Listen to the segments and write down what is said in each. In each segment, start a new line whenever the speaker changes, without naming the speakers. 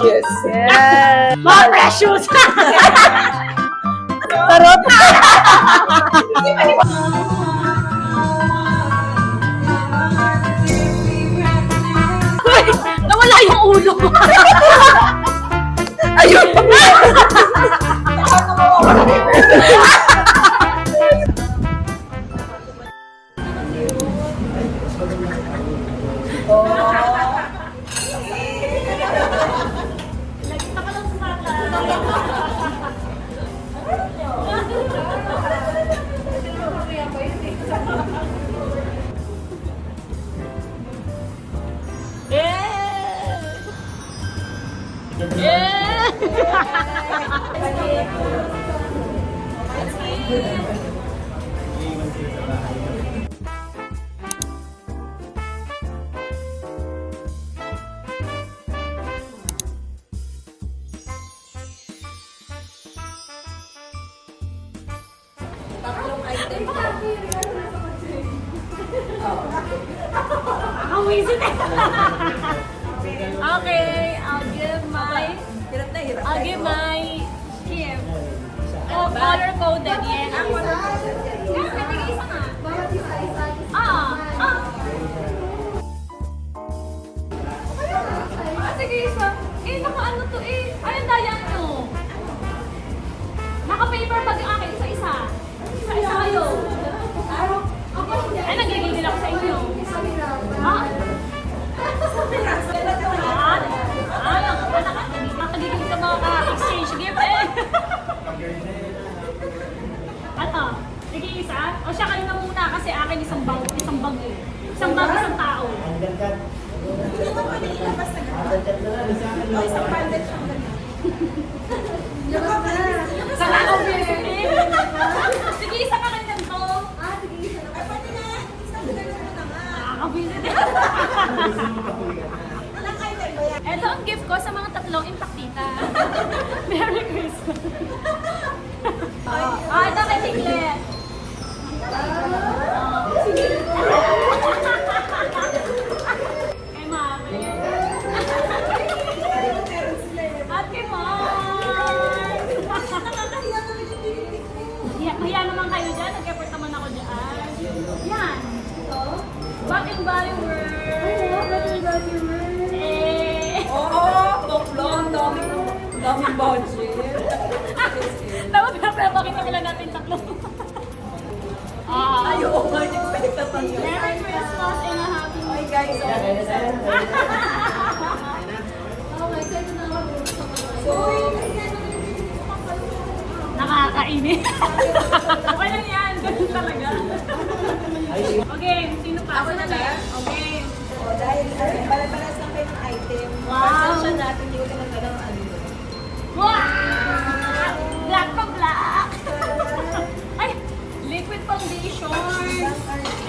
precious.
Yes.
Mga precious!
Sarap.
Uy, nawala yung ulo.
Ayun.
Okay, I'll give my gift. Oh, color coded, yes. Sige isa. Naka-ano to eh. Ay, ang daya nyo. Naka-paper bag yung akin, isa-isa. Isa-isa kayo. Ay, nagigigil ako sa inyo. Nakagigil sa mga exchange gift eh. Ano? Sige isa? O siya kayo na muna kasi akin isang bag eh. Isang bag, isang tao. Sa nakabili. Sige, isa ka lang ganito. Nakakabili din. Ito ang gift ko sa mga tatlong impaktita. Merry Christmas. Ito kay Tiglet. Kay Mami. At kay Mark. Mahiya naman kayo dyan. Nag-effort naman ako dyan. Yan. Back and Body Works.
Daming budget.
Dapat pinapakita ko lang natin tatlo.
Ay, oo nga, hindi ko pinagtatanggap.
Merry Christmas and a happy New
Ay,
Year.
guys,
Nakakainin. Okay lang yan. Ganun talaga. Okay, sino pa?
Ako na lang.
Okay.
dahil balas-balas lang kayo ng item.
Wow.
Pasensya natin, hindi ko tinagdala ng ano.
Wow! Black pa black! Ay! Liquid foundation!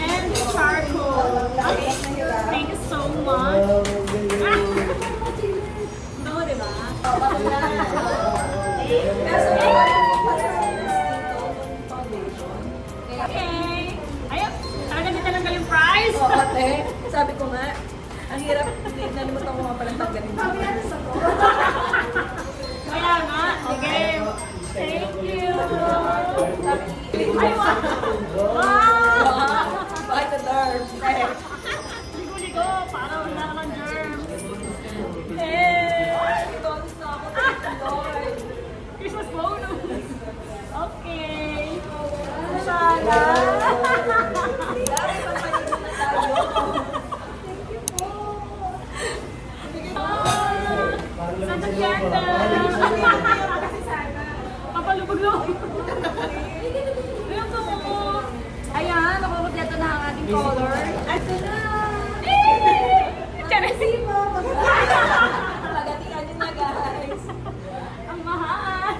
And charcoal! Okay. Thank you so much! No, diba? Okay! Ayun! Talaga di talaga yung prize!
Oo, ate. Sabi ko nga, ang hirap, nalimutan ko nga palang tanggalin.
Kaya nga, okay. Thank you. Ay, wow. Wow.
Bye to nerves.
Ligo-ligo, para wala naman germs. Eh.
Itonis na ako. Thank you, Lord.
Christmas bonus. Okay. Sana. Santa Candle. Papalubog-lubog. Ayan to.
Ayan, nakukumpleto na ang ating color.
Ito na. Eh! Charity mo.
Pagatikan nyo na, guys.
Ang mahal.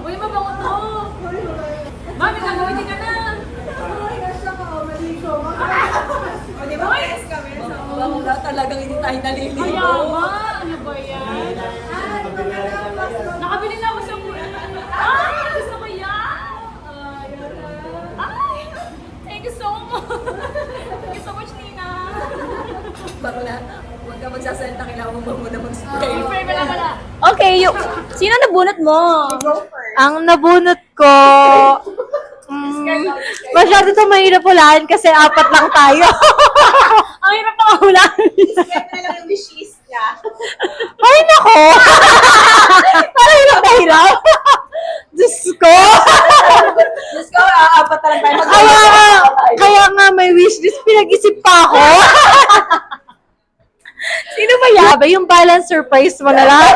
Uy, mabango to. Mami, gagawin ka na.
O, di ba, guys, kami? Wala talagang hindi tayo naliligo.
Kaya ba? Ano ba yan? Nakabili na ako sa mura. Ay, gusto ko yan. Ay.
magsasalita, kailangan mo muna mag-spray.
Pray mo lang pala.
Okay, sino nabunot mo?
Go first.
Ang nabunot ko, masyado ito mahirap hulaan kasi apat lang tayo.
Ang hirap na mahulaan.
Describe na lang yung wishes niya.
Ay, nako! Parang hirap na hirap. Diyos ko!
Diyos ko, apat na lang tayo.
Kaya nga may wishlist, pinag-isip pa ako. Sino ba yan? Ba yung balance surprise mo na lang?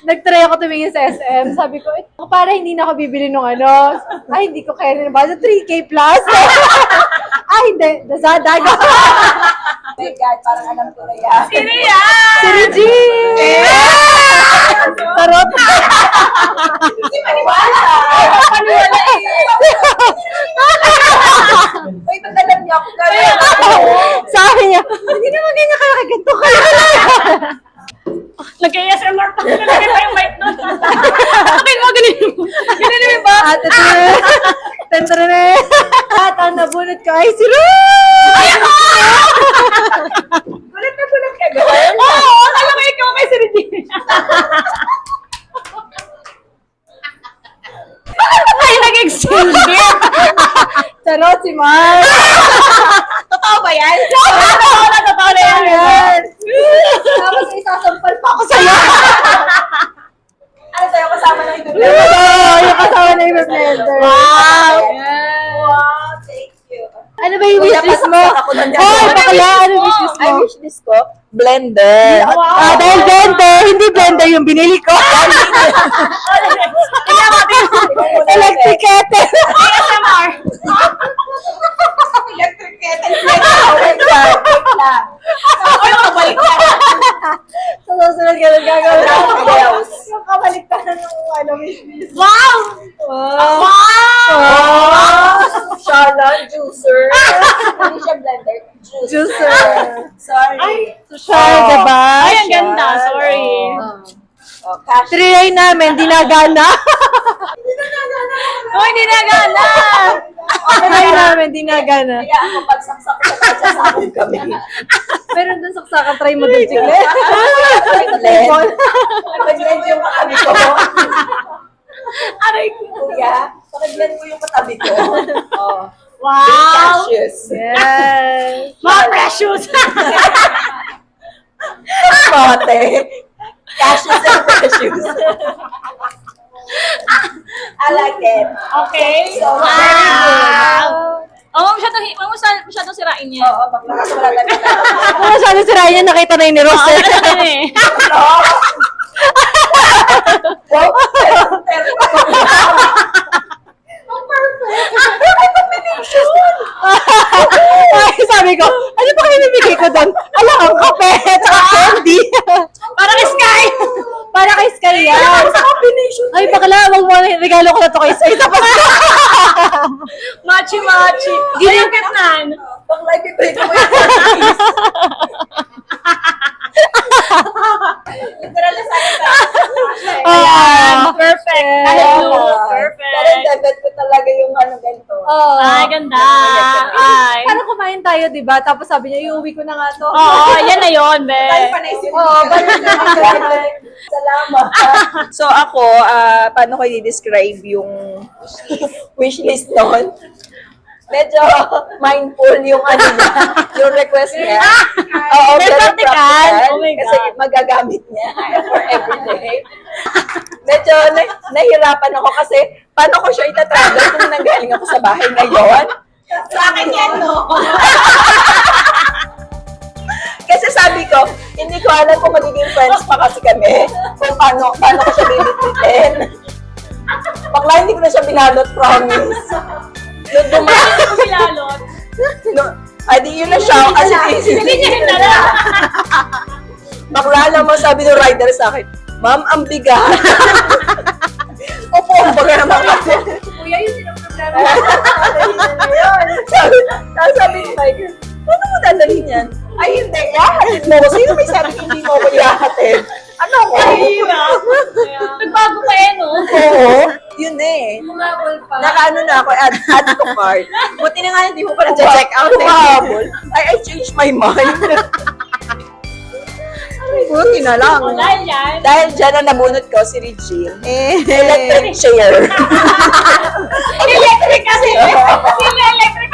Nag-try ako tumingin sa SM. Sabi ko, para hindi na ako bibili nung ano. Ay, hindi ko kaya na ba? 3K plus. Ay, hindi. Lazada.
Oh my God, parang alam ko na yan.
Sino yan?
Si Regine! Tarot.
Hindi maniwala.
Paniwala eh.
Uy, ba't alam niya ako gano'n?
Sabi niya, hindi naman ganyan kalaki. Ganito ka
Nag-ASMR pa. Nalagay pa yung mic doon. Okay mo, ganun mo. Ganun mo ba?
At At ang nabunot ko ay si Ron!
Gulat na gulat ka, girl.
Oo, akala ko ikaw kay si Regina. Ay, nag-exchange beer.
Charot si Mar!
Totoo ba yan?
Totoo na yan.
Ayan! Tapos isasampal pa ako sa'yo!
Ano tayo kasama ng ito?
Oo, yung kasama na yung blender. Wow!
Wow, thank you.
Ano ba yung wishlist mo?
pasaksak ako ng
Hoy,
gano'n.
bakla! Ano yung wishlist
Ay,
mo?
wishlist ko? Blender.
Ah, dahil blender, hindi blender yung binili ko. Electric kettle.
ASMR.
Electric kettle. Wait lang. Wait lang. Ako yung kabalik ka.
Sa susunod ka lang gagawin.
Ayaws.
Yung kabalik ka na ng ano, wishlist.
Wow!
Wow!
Oh! Shala, juicer. Hindi siya blender.
Juicer.
Sorry.
Social, diba?
Ay, ang ganda. Sorry.
Oh, cash.
Trinay namin, dinagana.
Oh, hindi na gana.
Trinay namin, dinagana.
Kaya ako pagsaksak ko sa sabon kami.
Meron dun saksakan, try mo dun, Chicle.
Pag-blend yung katabi ko.
Aray ko.
Kuya, pag-blend mo yung katabi ko. Oh.
Wow!
Cashews.
Yes.
Mga precious.
Mate. Cashews and cashews. I like it.
Okay.
So,
Wow! Oh, masyadong sirain niya.
Oo, bakla kasi wala tayo.
Kung masyado sirayan niya, nakita na yun ni Rose.
Ano na eh.
Wow.
Ay, sabi ko, ano ba kayo nabigay ko doon? Alam, ang kape, tsaka candy.
Para kay Sky.
Para kay Sky yan. Ay, bakla, wag mo, regalo ko na to kay Sky. Tapos,
Machi-machi. Ginagit nan.
Bakla, ibibigay ko yung literal na sa'yo ba?
Ayan. Perfect.
Yeah.
Perfect.
Pero dagat ko talaga yung ano ganito.
oh.
Ay, ganda. Ay.
Parang kumain tayo, di ba? Tapos sabi niya, iuwi ko na nga to.
Oo, yan na yun, be.
Tayo pa naisip.
Oo, balik na nga.
Salamat. So ako, paano ko i-describe yung wishlist noon? Medyo mindful yung ano niya, yung request niya. Oo,
Very
very
practical.
practical.
Oh my
Kasi
God.
magagamit niya for everyday. Medyo nahirapan ako kasi paano ko siya itatravel kung nanggaling ako sa bahay ngayon? Sa akin yan, no? Kasi sabi ko, hindi ko alam kung magiging friends pa kasi kami. Kung paano ko siya bibitbitin. Bakla, hindi ko na siya binalot, promise. Nung dumating,
Ano bilalot?
yun na siya. Kasi
Hindi niya hinala.
bakla naman sabi ng rider sa akin, Ma'am, ang bigat. Opo, baga naman kasi.
Kuya, yun din ang problema.
Sabi ni Michael, paano mo dadalhin yan? Ay, hindi. Ihahatid mo ko. Sino may sabi hindi mo ko ihahatid? Ano ko?
Hirap. Nagbago pa eh, no?
Oo. Yun eh.
Kumabol pa.
Nakaano na ako, add to cart. Buti na nga hindi mo pa na-check out. Humahabol. I changed my mind. Buti na lang.
Dahil yan,
Dahil dyan ang nabunot ko, si Regine. Electric chair.
electric kasi. Kasi may electric.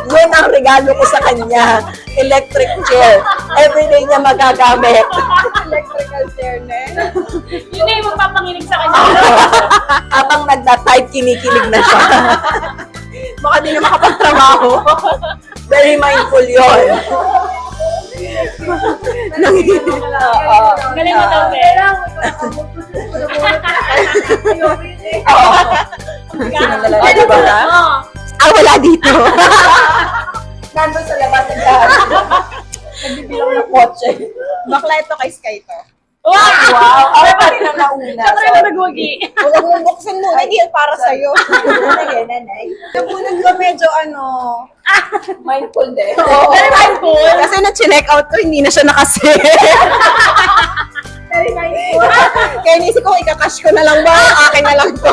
Yun ang regalo ko sa kanya. Electric chair. Everyday niya magagamit. Electrical chair na.
Yun na yung magpapanginig sa kanya.
Habang nagda-type, kinikilig na siya. Baka di na makapagtrabaho. Very mindful yun.
Galing mo daw, Be.
Ano ba na?
Oo.
Wala dito. Nandun sa labas ng nagbibilang ng kotse.
Bakla ito kay Sky to.
Wow!
Wow! Ako pa rin ang nauna.
Siyempre na nagwagi.
Huwag mong buksan muna, hindi yan para sa'yo.
Sige, nanay.
Nabunan ko medyo
Mindful din.
Very mindful.
Kasi na-check out ko, hindi na siya nakasave.
Very mindful.
Kaya inisip ko, ikakash ko na lang ba? Akin na lang to.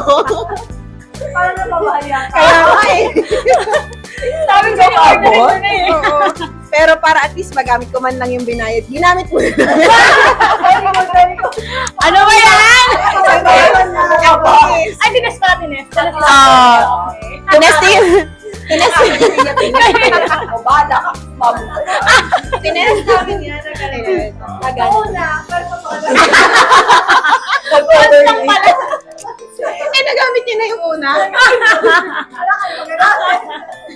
Parang napabaya ka.
Kaya nga eh.
Sabi ko, order ko na eh.
Oo. Pero para at least magamit ko man lang yung binayad. Ginamit mo na.
Ano ba yan?
Please.
Ay, tines pala, tines.
Tinesting. Tinesting.
Bala ka.
Tinesting namin yan.
Oo na.
Constant pala.
Eh, nagamit niya na yung una.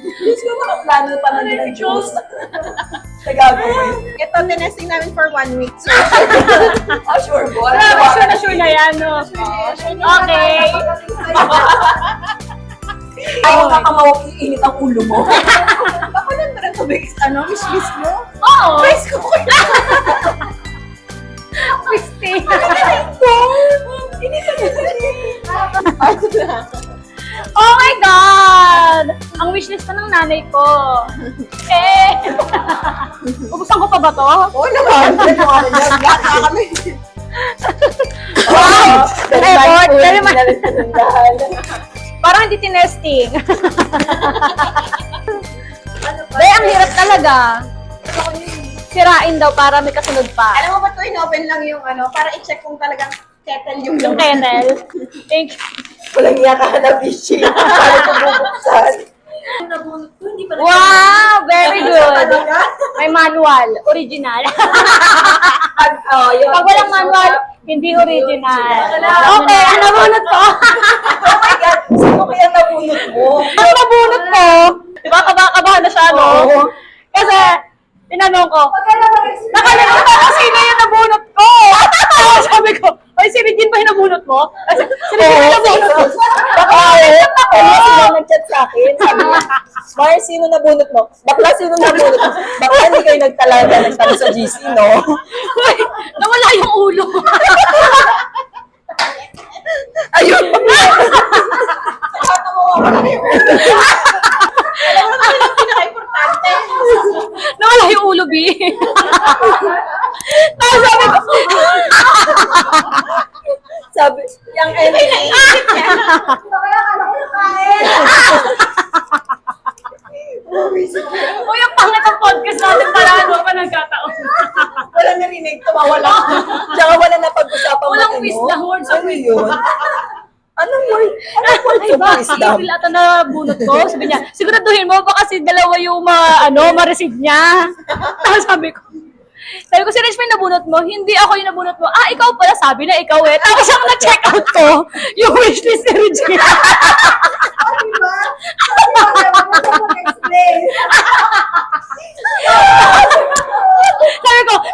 Diyos ko, makaplano pa na ng juice. Nagagawin.
Ito, tinesting namin for 1 week. So,
Sure po.
Sure na yan, no? Okay.
Ayaw kakamawag init ang ulo mo.
baka lang ba ito, wishlist mo?
Oo.
Price ko ko
Christy. Oh my God! Ang wishlist na ng nanay ko. Ubusan ko pa ba to?
Oo naman. Lahat na kami.
Wow!
Effort, very much.
mindful.
Parang hindi tinesting. Bay, ang hirap talaga. Sirain daw para may kasunod pa.
Alam mo ba ito, in-open lang yung para i-check kung talagang kettle yung
Yung
laman.
kennel. Thank you.
Walang yaka na fishing. Para ko bubuksan.
Wow! Very good. May manual. Original.
Yung
Pag walang manual, hindi original. Okay, ang nabunot ko.
Oh my God! Sino kaya nabunot mo?
Ang nabunot ko, di ba kabahan na siya, no?
Oo.
Kasi, tinanong ko, nakalimutan ko sino yung nabunot ko. Sabi ko, ay, si Regine ba yung nabunot mo? Kasi, si Regine yung nabunot mo.
Kaya sila nag-chat sa akin. Sabi niya, Mars, sino nabunot mo? Bakla, sino nabunot mo? Bakla, hindi kayo nagtalo sa GC, no?
Uy, nawala yung ulo.
Ayun!
Pinaka-importante.
Nawala yung ulo, B. Tapos sabi ko,
Sabi, yung energy.
uy, ang pangit ang podcast natin pala, ano pa nagkataon.
Wala narinig, tumawala. Tsaka wala na pag-usapan
Walang
matino.
wisdom, words of
Ano yun? Anong word? Anong words
Ay,
of
ba?
wisdom?
Hindi ata na bunot ko. Sabi niya, siguraduhin mo ba kasi dalawa yung ma-receive niya. Tapos sabi ko, si Rich may nabunot mo, hindi ako yung nabunot mo. Ah, ikaw pala, sabi na ikaw eh. Tapos ang na-check out ko, yung wishlist ni Regine.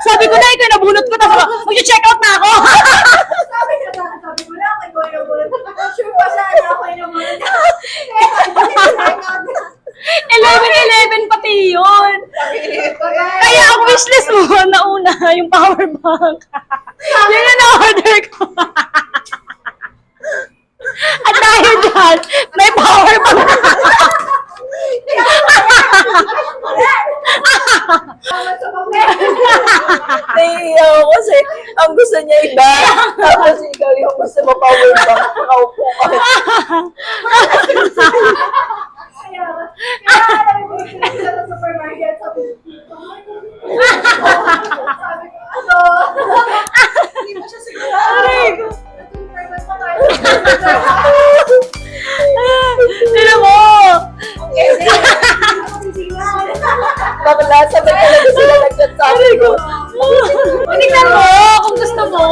sabi ko na, ikaw yung nabunot ko. Tapos mag-check out na ako.
Sabi ko lang, ikaw yung nabunot. Sure pa siya, ako yung nabunot.
11-11 pati yun. Kaya ang wishlist mo, nauna, yung power bank. Yun yung na-order ko. At dahil dyan, may power bank.
Naiiyak ako kasi ang gusto niya iba. Tapos ikaw yung gusto mo power bank. Nakaupo ka.
Kaya alam mo, sa supermarket, sabi ko,
Tingnan mo kung gusto mo.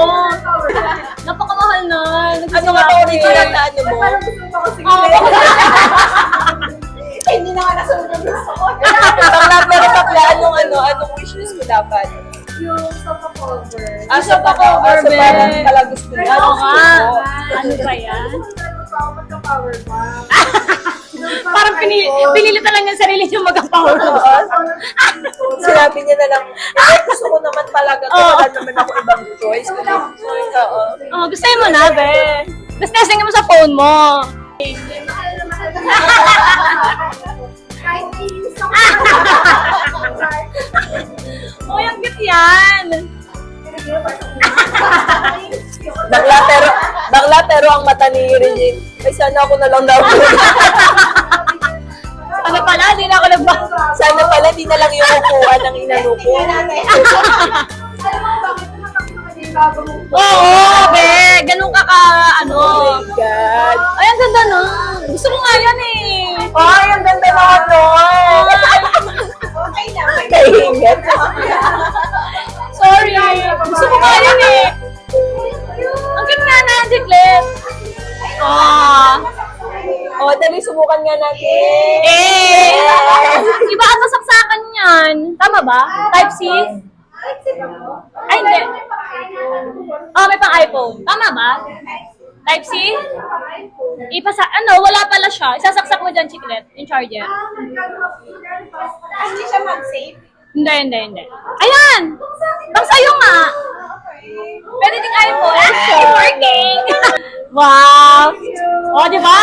Napakamahal na.
Ano nga ba original na ano mo?
Parang gusto mo ako sige.
Eh, hindi na nga nasunod yung gusto ko. Pero bakla, anong wishlist mo dapat?
Yung sofa cover.
Sofa cover,
be.
parang pala gusto niya.
Oo nga.
Oo.
Ano ba yan?
Ano pa ako magka-power bank.
Parang pinili lang yung sarili niyo mag-power.
Sinabi niya na lang, gusto ko naman talaga to, wala naman ako ibang choice. Oo.
Oh, gustahin mo na, be. Tapos testing mo sa phone mo.
Mahal na mahal na. Kahit iinis ako.
Oh, yung cute yan.
Bakla pero ang mata ni Regine, ay sana ako na lang daw.
Ano pala, hindi na ako
Sana pala di na lang yung upuan ng inano ko.
Alam mo bakit natakot yung bago mo?
Oo, be. Ganun ka ano.
Oh my God.
Ay, ang ganda no. Gusto ko nga yan eh.
Ay, ang ganda naman nun.
Okay na.
Kahingat.
Sorry. Gusto ko nga yan eh. Ang cute nga na, Jiclet.
O, dali, subukan nga natin.
Iba ata saksakan yan. Tama ba? Type C? Ay, hindi. May pang iPhone. Tama ba? Type C? Wala pala siya. Isasaksak mo dyan, Chiclet, yung charger.
Hindi siya mag-save.
Hindi. Ayan! Pang sa'yo nga! Pwede ding iPhone. It's working! Wow! O, di ba?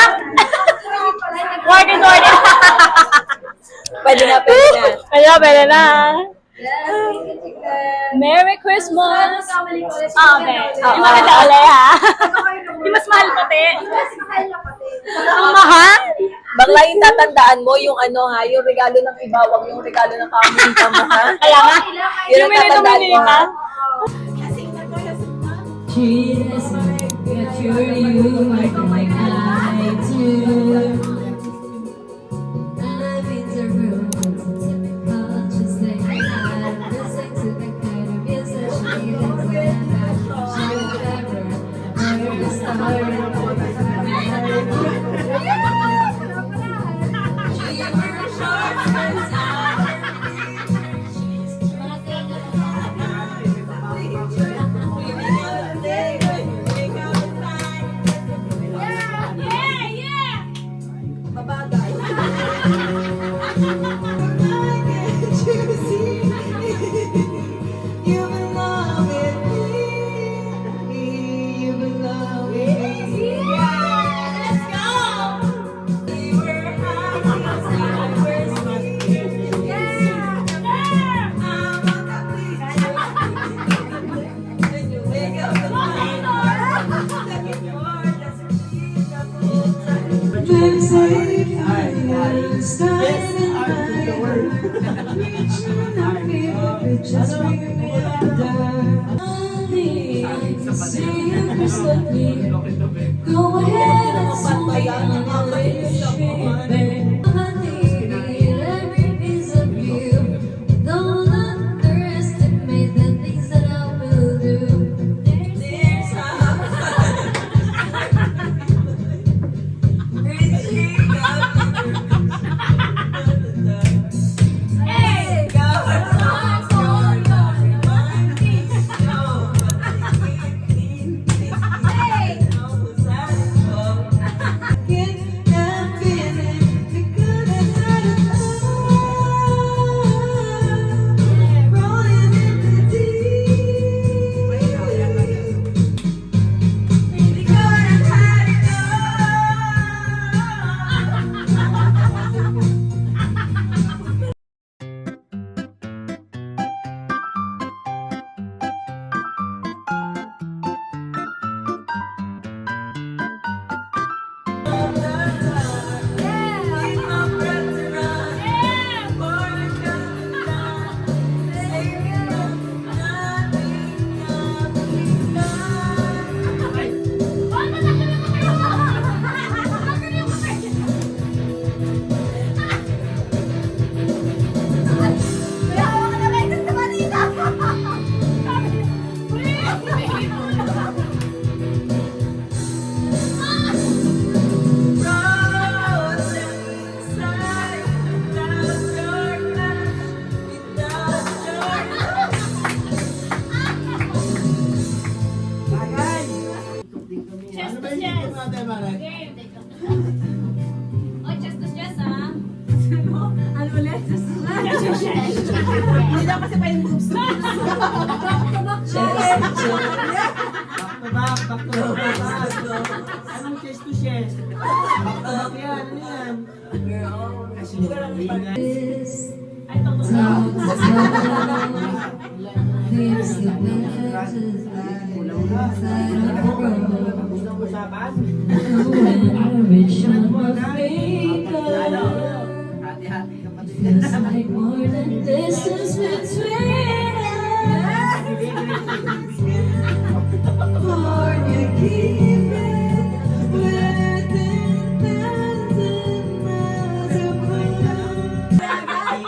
Working.
Pwede na.
Pwede na.
Yes, thank you, Chicken.
Merry Christmas!
Kamali ko ulit.
Okay. Yung maganda ulit, ha? Yung mas mahal pati.
Mas mahal na pati.
Ang mahal?
Bakla yung tatandaan mo, yung yung regalo ng iba, wag yung regalo ng kamunta mo, ha?
Kaya nga.
Yun
Yung
ang tatandaan mo, ha?
Jesus, get your you like my eye too. Love is a room, typical, just like that. Listen to the kind of music she lives with. She will never, never start. Just bring me under. See you crystalline. Go ahead and swing on the ship. Honey, every piece of you. Don't underestimate the things that I will do. There's
Oh, chest to chest, ah.
Ano ulit? Hindi na kasi pa yung boobs.
Anong chest to chest? Back yan, ano yan?
There's the letters inside of a road.
Usapan?
Rich on my finger. Feels like more than distance between us. For you keep it within 1,000 miles apart.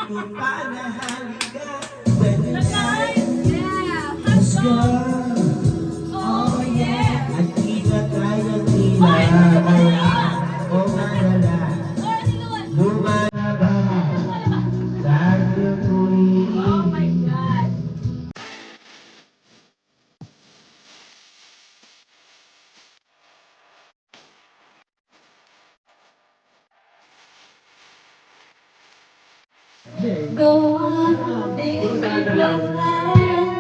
Kung panahali ka, pwede let's go. Oh yeah. At di na tayo nila. O malala. Lumalaba. Sa tuloy.
Oh my God.
Go on, baby, go on.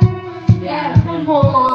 Yeah, more.